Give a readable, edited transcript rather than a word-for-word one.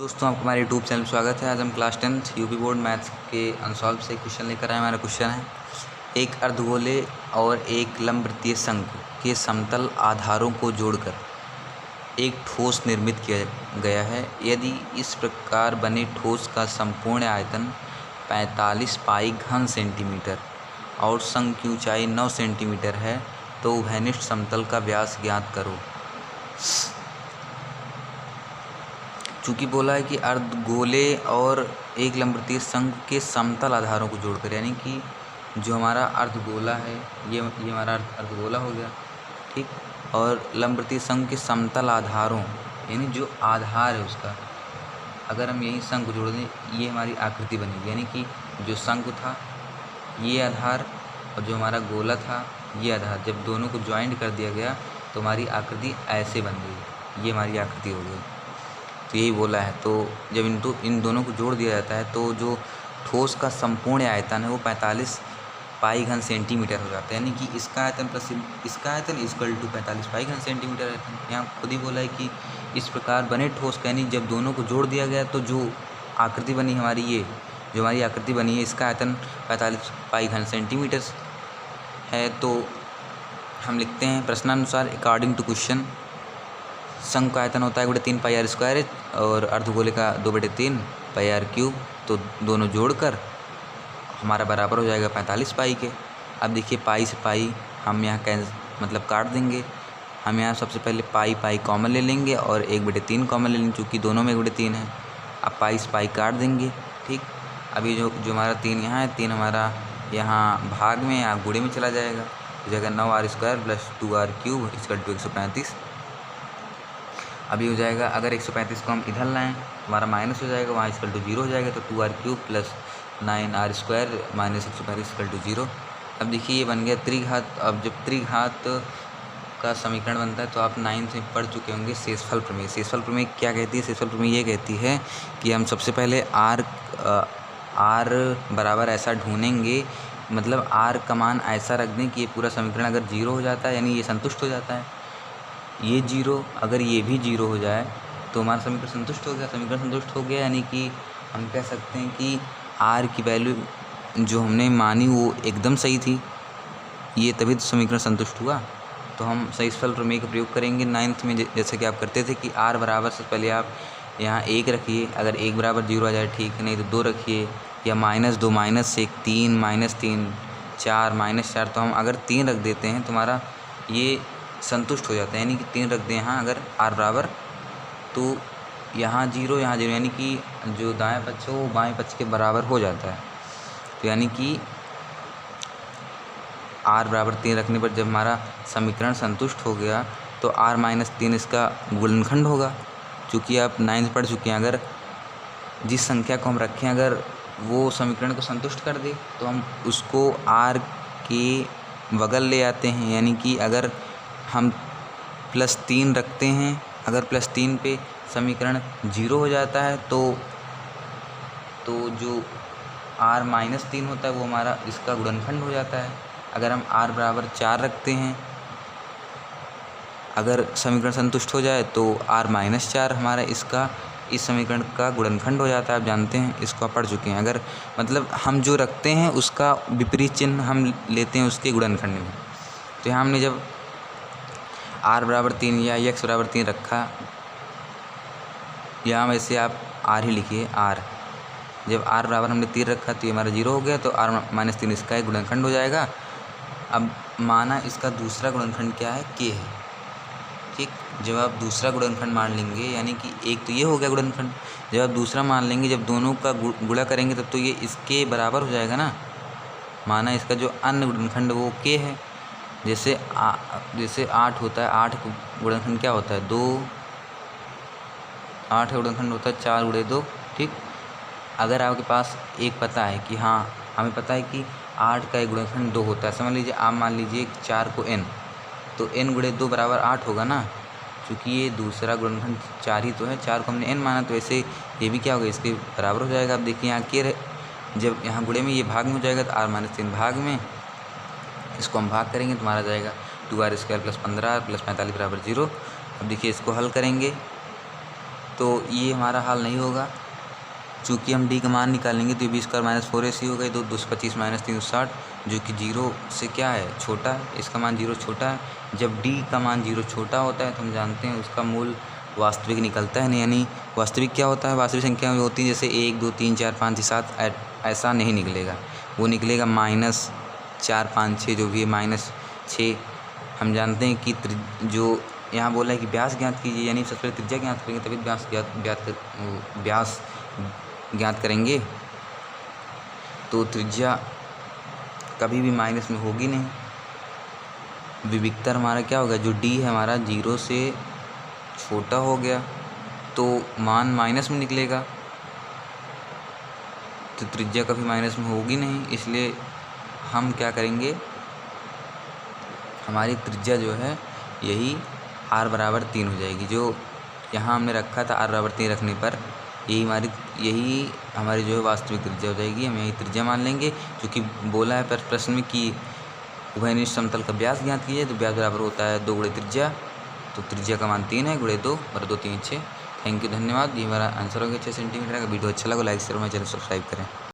दोस्तों, आपको हमारे यूट्यूब चैनल में स्वागत है। आज हम class 10th UP board maths के अनसॉल्व से क्वेश्चन लेकर आए। हमारा क्वेश्चन है, एक अर्धगोले और एक लंबवृत्तीय शंकु के समतल आधारों को जोड़कर एक ठोस निर्मित किया गया है। यदि इस प्रकार बने ठोस का संपूर्ण आयतन 45 पाई घन सेंटीमीटर और शंकु की ऊंचाई 9 सेंटीमीटर है तो उभयनिष्ठ समतल का व्यास ज्ञात करो। चूँकि बोला है कि अर्धगोले और एक लंबवृत्तीय शंकु के समतल आधारों को जोड़कर, यानी कि जो हमारा अर्धगोला है ये हमारा अर्धगोला हो गया, ठीक। और लंबवृत्तीय शंकु के समतल आधारों यानी जो आधार है उसका, अगर हम यही शंकु जोड़ दें ये हमारी आकृति बनेगी। यानी कि जो शंकु था ये आधार और जो हमारा गोला था ये आधार, जब दोनों को ज्वाइंट कर दिया गया तो हमारी आकृति ऐसे बन गई, ये हमारी आकृति हो गई। तो यही बोला है। तो जब इन दोनों को जोड़ दिया जाता है तो जो ठोस का संपूर्ण आयतन है वो 45 पाई घन सेंटीमीटर हो जाता है। यानी कि इसका आयतन प्लस इसका आयतन इक्वल टू 45 पाई घन सेंटीमीटर आयतन। यहाँ खुद ही बोला है कि इस प्रकार बने ठोस का, यानी जब दोनों को जोड़ दिया गया तो जो आकृति बनी हमारी, ये जो हमारी आकृति बनी है इसका आयतन 45 पाई घन सेंटीमीटर है। तो हम लिखते हैं प्रश्नानुसार अकॉर्डिंग टू क्वेश्चन, शंकु का आयतन होता है 1/3 पाई आर स्क्वायर और अर्धगोले का 2/3 पाई आर क्यूब। तो दोनों जोड़कर हमारा बराबर हो जाएगा 45 पाई के। अब देखिए पाई से पाई हम यहाँ काट देंगे। हम यहाँ सबसे पहले पाई कॉमन ले लेंगे और 1/3 कॉमन ले लेंगे, चूँकि दोनों में 1/3 है। अब पाई से पाई काट देंगे, ठीक। अभी जो हमारा 3 यहाँ है, 3 हमारा यहाँ भाग में या गुणे में चला जाएगा, हो जाएगा 9r square plus 2r cube इसका 135। अभी हो जाएगा, अगर 135 को हम इधर लाएँ तो हमारा माइनस हो जाएगा, वहाँ इसकल टू 0 हो जाएगा। तो 2r cube plus 9r square minus 135 is equal to 0। अब देखिए ये बन गया त्रिघात। अब जब त्रिघात का समीकरण बनता है तो आप 9th में पढ़ चुके होंगे शेषफल प्रमेय। शेषफल प्रमेय क्या कहती है? शेषफल प्रमेय ये कहती है कि हम सबसे पहले r बराबर ऐसा ढूंढेंगे, मतलब r का मान ऐसा रख दें कि ये पूरा समीकरण अगर 0 हो जाता है यानी ये संतुष्ट हो जाता है। ये 0, अगर ये भी 0 हो जाए तो हमारा समीकरण संतुष्ट हो गया। समीकरण संतुष्ट हो गया यानी कि हम कह सकते हैं कि r की वैल्यू जो हमने मानी वो एकदम सही थी, ये तभी तो समीकरण संतुष्ट हुआ। तो हम शेषफल प्रमेय का प्रयोग करेंगे 9th में, जैसे कि आप करते थे कि r बराबर से पहले आप यहाँ 1 रखिए, अगर 1 बराबर 0 आ जाए ठीक, नहीं तो 2 रखिए, या -2 -1 3 -3 4 -4। तो हम अगर 3 रख देते हैं तो हमारा ये संतुष्ट हो जाता है। यानी कि 3 रख दें यहाँ अगर r बराबर, तो यहाँ 0 यहाँ 0, यानी कि जो दाएं पक्ष हो वो बाएं पक्ष के बराबर हो जाता है। तो यानी कि r बराबर 3 रखने पर जब हमारा समीकरण संतुष्ट हो गया तो r - 3 इसका गुणनखंड होगा। चूँकि आप 9th पढ़ चुके हैं, अगर जिस संख्या को हम रखें अगर वो समीकरण को संतुष्ट कर दे तो हम उसको r के बगल ले आते हैं। यानी कि अगर हम +3 रखते हैं, अगर +3 पे समीकरण 0 हो जाता है तो जो r - 3 होता है वो हमारा इसका गुणनखंड हो जाता है। अगर हम r बराबर 4 रखते हैं, अगर समीकरण संतुष्ट हो जाए तो r - 4 हमारा इस समीकरण का गुणनखंड हो जाता है। आप जानते हैं, इसको आप पढ़ चुके हैं। अगर मतलब हम जो रखते हैं उसका विपरीत चिन्ह हम लेते हैं उसके गुणनखंड में। तो यहाँ हमने जब r बराबर 3 या x बराबर 3 रखा, यहाँ वैसे आप r ही लिखिए r। जब r बराबर हमने 3 रखा तो ये हमारा 0 हो गया, तो r - 3 इसका एक गुणनखंड हो जाएगा। अब माना इसका दूसरा गुणनखंड क्या है? k है, ठीक। जब आप दूसरा गुणनखंड मान लेंगे, यानी कि एक तो ये हो गया गुणनखंड, जब आप दूसरा मान लेंगे, जब दोनों का गुणा करेंगे तब तो ये इसके बराबर हो जाएगा ना। माना इसका जो अन्य गुणनखंड वो k है। जैसे 8 होता है, 8 का गुणनखंड क्या होता है? 2। 8 का गुणनखंड होता है 4 × 2, ठीक। अगर आपके पास एक पता है कि हाँ हमें पता है कि 8 का एक गुणनखंड 2 होता है, समझ लीजिए आप मान लीजिए 4 को n, तो n × 2 बराबर 8 होगा ना। क्योंकि ये दूसरा गुणनखंड 4 ही तो है, 4 को हमने n माना, तो ऐसे ये भी क्या होगा? इसके बराबर हो जाएगा। अब देखिए यहाँ k, जब यहाँ गुणे में ये भाग में हो जाएगा तो r - 3 भाग में, इसको हम भाग करेंगे तो हमारा जाएगा 2r square plus 15r plus 45 बराबर 0। अब देखिए इसको हल करेंगे तो तो ये हमारा हल नहीं होगा। चूँकि हम डी का मान निकालेंगे तो बी स्क्वायर माइनस 4ac हो गई, तो 225 माइनस 360 जो कि 0 से क्या है, छोटा है, इसका मान 0 छोटा है। जब डी का मान 0 छोटा होता है तो हम जानते हैं उसका मूल वास्तविक निकलता है नहीं, यानी वास्तविक क्या होता है, वास्तविक संख्या होती है जैसे 1 2 3 4 5 6 7, ऐसा नहीं निकलेगा, वो निकलेगा -4 5 6 जो भी है -6। हम जानते हैं कि जो यहाँ बोला है कि व्यास ज्ञात कीजिए, यानी सबसे पहले त्रिज्या ज्ञात करेंगे तभी व्यास ज्ञात करेंगे। तो त्रिज्या कभी भी माइनस में होगी नहीं। विविक्तर हमारा क्या होगा, जो डी है हमारा 0 से छोटा हो गया तो मान माइनस में निकलेगा, तो त्रिज्या कभी माइनस में होगी नहीं। इसलिए हम क्या करेंगे, हमारी त्रिज्या जो है यही r बराबर 3 हो जाएगी। जो यहाँ हमने रखा था r बराबर 3 रखने पर यही हमारी जो है वास्तविक त्रिज्या हो जाएगी। हम यही त्रिज्या मान लेंगे, क्योंकि बोला है प्रश्न में कि उभयनिष्ठ समतल का व्यास ज्ञात कीजिए, तो व्यास बराबर होता है 2 × त्रिज्या, तो त्रिज्या का मान 3 है, × 2 = 2 3 6। थैंक यू, धन्यवाद। ये हमारा आंसर हो गया 6 सेंटीमीटर का। वीडियो अच्छा लगा लाइक शेयर और मेरे चैनल सब्सक्राइब करें।